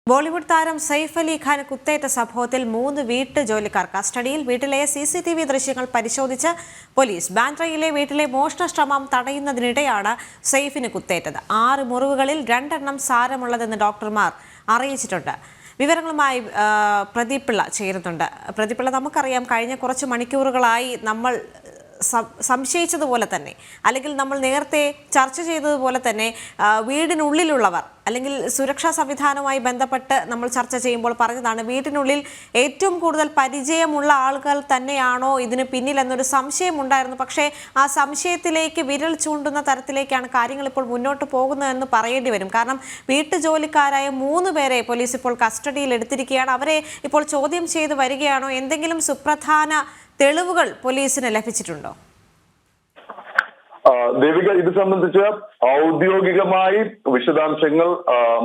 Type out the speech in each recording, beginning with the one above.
ബോളിവുഡ് താരം സൈഫ് അലി ഖാൻ കുത്തേറ്റ സംഭവത്തിൽ 3 വീട്ടു ജോലിക്കാർ കസ്റ്റഡിയിൽ. വീട്ടിലെ CCTV ദൃശ്യങ്ങൾ പരിശോധിച്ച് പോലീസ്. ബാൻഡ്രയിലെ വീട്ടിലെ മോഷണ ശ്രമം തടയുന്നതിനിടെയാണ് സൈഫിന് കുത്തേറ്റത്. 6 മുറിവുകളിൽ 2 എണ്ണം സാരമുള്ളതെന്ന് ഡോക്ടർമാർ അറിയിച്ചിട്ടുണ്ട്. വിവരങ്ങളുമായി പ്രദീപ് പിള്ള ചേരുന്നുണ്ട്. പ്രദീപ് പിള്ള, നമുക്കറിയാം കഴിഞ്ഞ കുറച്ച് മണിക്കൂറുകളായി നമ്മൾ സംശയിച്ചതുപോലെ തന്നെ, അല്ലെങ്കിൽ നമ്മൾ നേരത്തെ ചർച്ച ചെയ്തതുപോലെ തന്നെ, വീടിനുള്ളിലുള്ളവർ അല്ലെങ്കിൽ സുരക്ഷാ സംവിധാനവുമായി ബന്ധപ്പെട്ട് നമ്മൾ ചർച്ച ചെയ്യുമ്പോൾ പറഞ്ഞതാണ്, വീട്ടിനുള്ളിൽ ഏറ്റവും കൂടുതൽ പരിചയമുള്ള ആളുകൾ തന്നെയാണോ ഇതിന് പിന്നിൽ എന്നൊരു സംശയം ഉണ്ടായിരുന്നു. പക്ഷേ ആ സംശയത്തിലേക്ക് വിരൽ ചൂണ്ടുന്ന തരത്തിലേക്കാണ് കാര്യങ്ങൾ ഇപ്പോൾ മുന്നോട്ട് പോകുന്നതെന്ന് പറയേണ്ടി വരും. കാരണം വീട്ടുജോലിക്കാരായ 3 പേരെ പോലീസ് ഇപ്പോൾ കസ്റ്റഡിയിൽ എടുത്തിരിക്കുകയാണ്. അവരെ ഇപ്പോൾ ചോദ്യം ചെയ്ത് വരികയാണോ? എന്തെങ്കിലും സുപ്രധാന തെളിവുകൾ പോലീസിന് ലഭിച്ചിട്ടുണ്ടോ? ദേവിക, ഇത് സംബന്ധിച്ച് ഔദ്യോഗികമായി വിശദാംശങ്ങൾ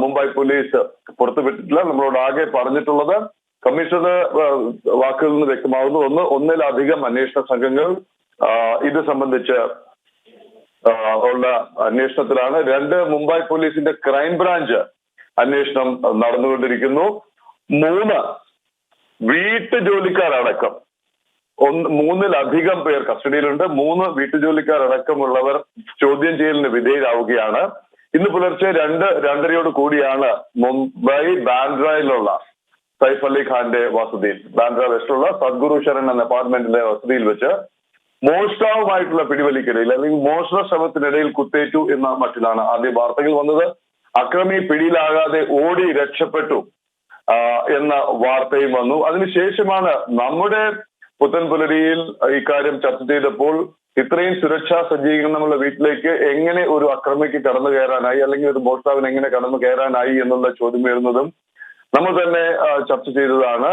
മുംബൈ പോലീസ് പുറത്തുവിട്ടിട്ടില്ല. നമ്മളോട് ആകെ പറഞ്ഞിട്ടുള്ളത്, കമ്മീഷണറുടെ വാക്കുകളിൽ നിന്ന് വ്യക്തമാകുന്നു, ഒന്നിലധികം അന്വേഷണ സംഘങ്ങൾ ഇത് സംബന്ധിച്ച് ഉള്ള അന്വേഷണത്തിലാണ്. 2 മുംബൈ പോലീസിന്റെ ക്രൈംബ്രാഞ്ച് അന്വേഷണം നടന്നുകൊണ്ടിരിക്കുന്നു. 3 വീട്ടുജോലിക്കാരടക്കം 3-ലധികം പേർ കസ്റ്റഡിയിലുണ്ട്. 3 വീട്ടുജോലിക്കാരടക്കമുള്ളവർ ചോദ്യം ചെയ്യലിന് വിധേയരാവുകയാണ്. ഇന്ന് പുലർച്ചെ 2:30 കൂടിയാണ് മുംബൈ ബാൻഡ്രയിലുള്ള സൈഫ് അലി ഖാന്റെ വസതിയിൽ, ബാൻഡ്ര വെസ്റ്റിലുള്ള സദ്ഗുരു ശരൺ എന്ന അപ്പാർട്ട്മെന്റിലെ വസതിയിൽ വെച്ച് മോഷ്ടാവുമായിട്ടുള്ള പിടിവലിക്കിടയിൽ അല്ലെങ്കിൽ മോഷണ ശ്രമത്തിനിടയിൽ കുത്തേറ്റു എന്ന മട്ടിലാണ് ആദ്യ വാർത്തകൾ വന്നത്. അക്രമി പിടിയിലാകാതെ ഓടി രക്ഷപ്പെട്ടു എന്ന വാർത്തയും വന്നു. അതിനുശേഷമാണ് നമ്മുടെ പുത്തൻപുലരിയിൽ ഇക്കാര്യം ചർച്ച ചെയ്തപ്പോൾ ഇത്രയും സുരക്ഷാ സജ്ജീകരണമുള്ള വീട്ടിലേക്ക് എങ്ങനെ ഒരു അക്രമിക്ക് കടന്നു കയറാനായി, അല്ലെങ്കിൽ ഒരു മോഷ്ടാവിന് എങ്ങനെ കടന്നു കയറാനായി എന്നുള്ള ചോദ്യം വരുന്നതും നമ്മൾ തന്നെ ചർച്ച ചെയ്തതാണ്.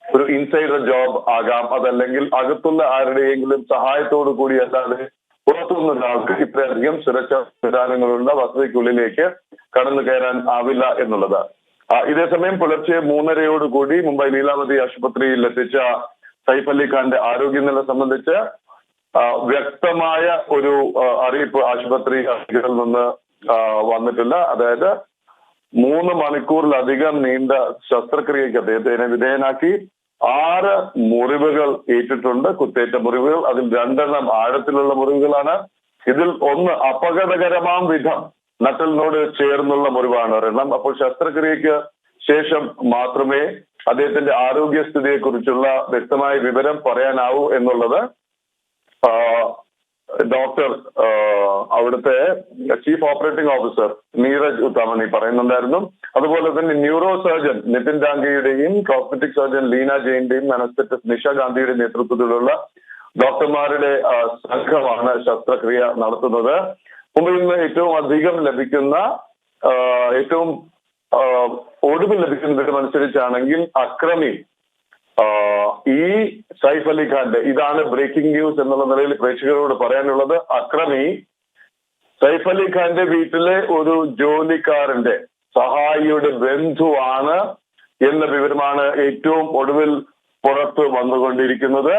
ഒരു ഇൻസൈഡർ ജോബ് ആകാം, അതല്ലെങ്കിൽ അകത്തുള്ള ആരുടെയെങ്കിലും സഹായത്തോടു കൂടി അല്ലാതെ പുറത്തുനിന്ന് ഒരാൾക്ക് ഇത്രയധികം സുരക്ഷാ സംവിധാനങ്ങളുള്ള വസതിക്കുള്ളിലേക്ക് കടന്നു കയറാൻ ആവില്ല എന്നുള്ളത്. ഇതേസമയം പുലർച്ചെ 3:30 കൂടി മുംബൈ ലീലാവതി ആശുപത്രിയിൽ എത്തിച്ച സൈഫ് അലി ഖാന്റെ ആരോഗ്യനില സംബന്ധിച്ച് വ്യക്തമായ ഒരു അറിയിപ്പ് ആശുപത്രി അധികൃതരിൽ നിന്ന് വന്നിട്ടില്ല. അതായത് 3 മണിക്കൂറിലധികം നീണ്ട ശസ്ത്രക്രിയയ്ക്ക് അദ്ദേഹത്തിനെ വിധേയനാക്കി. 6 മുറിവുകൾ ഏറ്റിട്ടുണ്ട്, കുത്തേറ്റ മുറിവുകൾ. അതിൽ 2 എണ്ണം ആഴത്തിലുള്ള മുറിവുകളാണ്. ഇതിൽ 1 അപകടകരമാം വിധം നട്ടലിനോട് ചേർന്നുള്ള മുറിവാണ് ഒരെണ്ണം. അപ്പോൾ ശസ്ത്രക്രിയയ്ക്ക് ശേഷം മാത്രമേ അദ്ദേഹത്തിന്റെ ആരോഗ്യസ്ഥിതിയെ കുറിച്ചുള്ള വ്യക്തമായ വിവരം പറയാനാവൂ എന്നുള്ളത് ഡോക്ടർ, അവിടുത്തെ chief operating officer Neeraj Uttamani പറയുന്നുണ്ടായിരുന്നു. അതുപോലെ തന്നെ ന്യൂറോ സർജൻ നിതിൻ ഡാംഗയുടെയും കോസ്മെറ്റിക് സർജൻ ലീന ജെയിന്റെയും അനസ്തെറ്റിസ്റ്റ് നിഷ ഗാന്ധിയുടെ നേതൃത്വത്തിലുള്ള ഡോക്ടർമാരുടെ സംഘമാണ് ശസ്ത്രക്രിയ നടത്തുന്നത്. മുംബൈയിൽ നിന്ന് ഏറ്റവും അധികം ലഭിക്കുന്ന, ഏറ്റവും ഒടുവിൽ ലഭിക്കുന്ന വിവരമനുസരിച്ചാണെങ്കിൽ അക്രമി ഈ സൈഫ് അലി ഖാന്റെ, ഇതാണ് ബ്രേക്കിംഗ് ന്യൂസ് എന്നുള്ള നിലയിൽ പ്രേക്ഷകരോട് പറയാനുള്ളത്, അക്രമി സൈഫ് അലി ഖാന്റെ വീട്ടിലെ ഒരു ജോലിക്കാരന്റെ സഹായിയുടെ ബന്ധുവാണ് എന്ന വിവരമാണ് ഏറ്റവും ഒടുവിൽ പുറത്ത് വന്നുകൊണ്ടിരിക്കുന്നത്.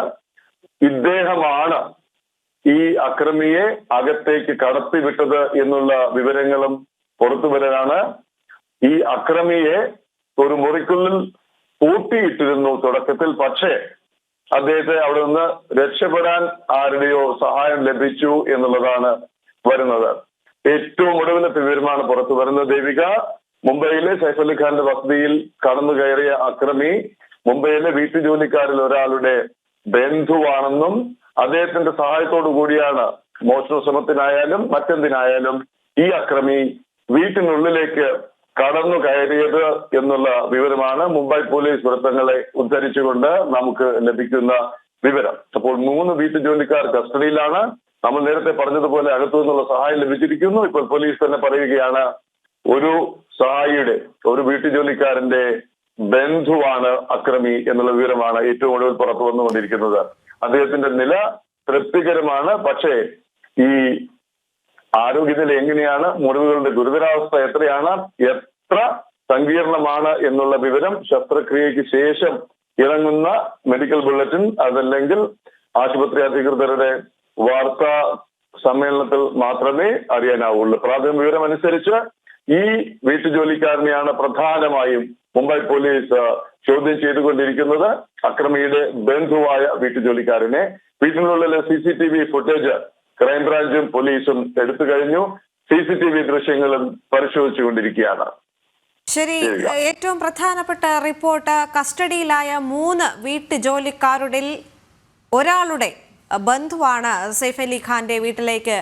ഇദ്ദേഹമാണ് ഈ അക്രമിയെ അകത്തേക്ക് കടത്തിവിട്ടത് എന്നുള്ള വിവരങ്ങളും പുറത്തു വരാനാണ്. ഈ അക്രമിയെ ഒരു മുറിക്കുള്ളിൽ പൂട്ടിയിട്ടിരുന്നു തുടക്കത്തിൽ. പക്ഷേ അദ്ദേഹത്തെ അവിടെ നിന്ന് രക്ഷപ്പെടാൻ ആരുടെയോ സഹായം ലഭിച്ചു എന്നുള്ളതാണ് വരുന്നത്. ഏറ്റവും ഒടുവിലത്തെ വിവരമാണ് പുറത്തു വരുന്നത്. ദേവിക, മുംബൈയിലെ സൈഫ് അലി ഖാന്റെ വസതിയിൽ കടന്നു കയറിയ അക്രമി മുംബൈയിലെ വീട്ടുജോലിക്കാരിൽ ഒരാളുടെ ബന്ധുവാണെന്നും അദ്ദേഹത്തിന്റെ സഹായത്തോടു കൂടിയാണ് മോഷണ ശ്രമത്തിനായാലും മറ്റെന്തിനായാലും ഈ അക്രമി വീട്ടിനുള്ളിലേക്ക് കടന്നു കയറിയത് എന്നുള്ള വിവരമാണ് മുംബൈ പോലീസ് വൃത്തങ്ങളെ ഉദ്ധരിച്ചുകൊണ്ട് നമുക്ക് ലഭിക്കുന്ന വിവരം. അപ്പോൾ 3 വീട്ടുജോലിക്കാർ കസ്റ്റഡിയിലാണ്. നമ്മൾ നേരത്തെ പറഞ്ഞതുപോലെ അകത്തു നിന്നുള്ള സഹായം ലഭിച്ചിരിക്കുന്നു. ഇപ്പോൾ പോലീസ് തന്നെ പറയുകയാണ്, ഒരു സഹായിയുടെ, ഒരു വീട്ടുജോലിക്കാരന്റെ ബന്ധുവാണ് അക്രമി എന്നുള്ള വിവരമാണ് ഏറ്റവും ഒടുവിൽ പുറത്തു വന്നുകൊണ്ടിരിക്കുന്നത്. അദ്ദേഹത്തിന്റെ നില തൃപ്തികരമാണ്. പക്ഷേ ഈ ആരോഗ്യനില എങ്ങനെയാണ്, മുറിവുകളുടെ ഗുരുതരാവസ്ഥ എത്രയാണ്, എത്ര സങ്കീർണമാണ് എന്നുള്ള വിവരം ശസ്ത്രക്രിയയ്ക്ക് ശേഷം ഇറങ്ങുന്ന മെഡിക്കൽ ബുള്ളറ്റിൻ, അതല്ലെങ്കിൽ ആശുപത്രി അധികൃതരുടെ വാർത്താ സമ്മേളനത്തിൽ മാത്രമേ അറിയാനാവുള്ളൂ. പ്രാഥമിക വിവരം അനുസരിച്ച് ഈ വീട്ടുജോലിക്കാരനെയാണ് പ്രധാനമായും മുംബൈ പോലീസ് ചോദ്യം ചെയ്തുകൊണ്ടിരിക്കുന്നത്. അക്രമിയുടെ ബന്ധുവായ വീട്ടുജോലിക്കാരനെ. വീട്ടിനുള്ളിലെ CCTV ഫുട്ടേജ് ക്രൈംബ്രാഞ്ചും പോലീസും എടുത്തു കഴിഞ്ഞു. CCTV ദൃശ്യങ്ങളും പരിശോധിച്ചുകൊണ്ടിരിക്കുകയാണ്. ശരി, ഏറ്റവും പ്രധാനപ്പെട്ട റിപ്പോർട്ട് കസ്റ്റഡിയിലായ 3 വീട്ടുജോലിക്കാരുടെ ഒരാളുടെ ബന്ധുവാണ് സെയ്ഫ് അലി ഖാന്റെ വീട്ടിലേക്ക്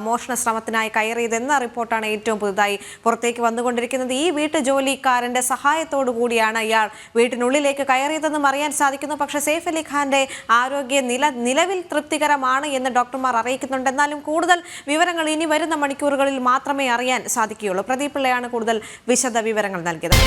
മോഷണ ശ്രമത്തിനായി കയറിയതെന്ന റിപ്പോർട്ടാണ് ഏറ്റവും പുതുതായി പുറത്തേക്ക് വന്നുകൊണ്ടിരിക്കുന്നത്. ഈ വീട്ടുജോലിക്കാരന്റെ സഹായത്തോടു കൂടിയാണ് ഇയാൾ വീട്ടിനുള്ളിലേക്ക് കയറിയതെന്നും അറിയാൻ സാധിക്കുന്നു. പക്ഷേ സെയ്ഫ് അലി ഖാന്റെ ആരോഗ്യ നിലവിൽ തൃപ്തികരമാണ് എന്ന് ഡോക്ടർമാർ അറിയിക്കുന്നുണ്ട്. എന്നാലും കൂടുതൽ വിവരങ്ങൾ ഇനി വരുന്ന മണിക്കൂറുകളിൽ മാത്രമേ അറിയാൻ സാധിക്കുകയുള്ളൂ. പ്രദീപ് പിള്ളയാണ് കൂടുതൽ വിശദ വിവരങ്ങൾ നൽകിയത്.